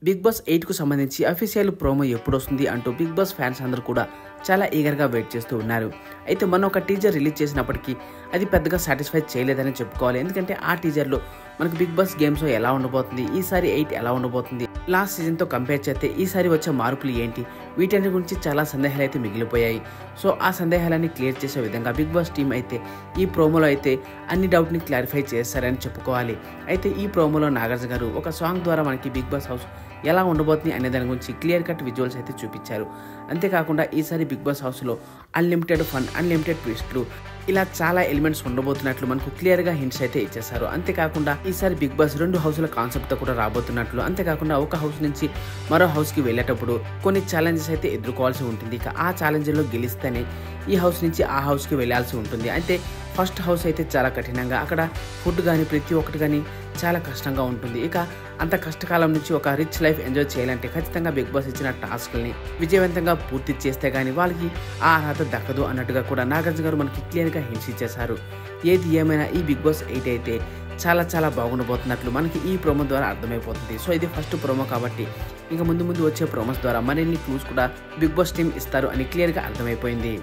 Big boss 8కు సంబంధించి official promo ఎప్పుడొస్తుంది అంటూ big boss fans అందరూ కూడా చాలా ఈగర్గా వెయిట్ చేస్తూ ఉన్నారు. అయితే మొన్న ఒక టీజర్ రిలీజ్ చేసినప్పటికీ అది పెద్దగా సాటిస్ఫై చేయలేదని చెప్పుకోవాలి. ఎందుకంటే ఆ టీజర్లో మనకు బిగ్ బాస్ గేమ్ షో ఎలా ఉండబోతుంది, ఈసారి 8 ఎలా ఉండబోతుంది, లాస్ట్ సీజన్తో కంపేర్ చేస్తే ఈసారి వచ్చే మార్పులు ఏంటి, వీటన్నిటి గురించి చాలా సందేహాలు అయితే మిగిలిపోయాయి. సో ఆ సందేహాలన్నీ క్లియర్ చేసే విధంగా బిగ్ బాస్ టీం అయితే ఈ ప్రోమోలో అయితే అన్ని డౌట్ని క్లారిఫై చేస్తారని చెప్పుకోవాలి. అయితే ఈ ప్రోమోలో నాగార్జున గారు ఒక సాంగ్ ద్వారా మనకి బిగ్ బాస్ హౌస్ ఎలా ఉండబోతుంది అనే దాని గురించి క్లియర్ కట్ విజువల్స్ అయితే చూపించారు. అంతేకాకుండా ఈసారి బిగ్ బాస్ హౌస్లో అన్లిమిటెడ్ ఫన్, అన్లిమిటెడ్ ట్విస్ట్లు, ఇలా చాలా ఎలిమెంట్స్ ఉండబోతున్నట్లు మనకు క్లియర్గా హింట్స్ అయితే ఇచ్చేశారు. అంతేకాకుండా ఈసారి బిగ్ బాస్ 2 హౌస్ల కాన్సెప్ట్తో కూడా రాబోతున్నట్లు, అంతేకాకుండా ఒక హౌస్ నుంచి మరో హౌస్కి వెళ్ళేటప్పుడు కొన్ని ఛాలెంజెస్ అయితే ఎదుర్కోవాల్సి ఉంటుంది. ఇక ఆ ఛాలెంజ్లో గెలిస్తేనే ఈ హౌస్ నుంచి ఆ హౌస్కి వెళ్ళాల్సి ఉంటుంది. అయితే ఫస్ట్ హౌస్ అయితే చాలా కఠినంగా, అక్కడ ఫుడ్ కానీ ప్రతి ఒక్కటి కానీ చాలా కష్టంగా ఉంటుంది. ఇక అంత కష్టకాలం నుంచి ఒక రిచ్ లైఫ్ ఎంజాయ్ చేయాలంటే ఖచ్చితంగా బిగ్ బాస్ ఇచ్చిన టాస్క్ని విజయవంతంగా పూర్తి చేస్తే కానీ వాళ్ళకి ఆ అర్హత దక్కదు అన్నట్టుగా కూడా నాగార్జున గారు మనకి క్లియర్గా హింట్స్ ఇచ్చేశారు. ఏది ఏమైనా ఈ బిగ్ బాస్ 8 అయితే చాలా బాగుండబోతున్నట్లు మనకి ఈ ప్రోమో ద్వారా అర్థమైపోతుంది. సో ఇది ఫస్ట్ ప్రోమో కాబట్టి ఇంకా ముందు వచ్చే ప్రోమోస్ ద్వారా మరిన్ని క్లూస్ కూడా బిగ్ బాస్ టీం ఇస్తారు అని క్లియర్గా అర్థమైపోయింది.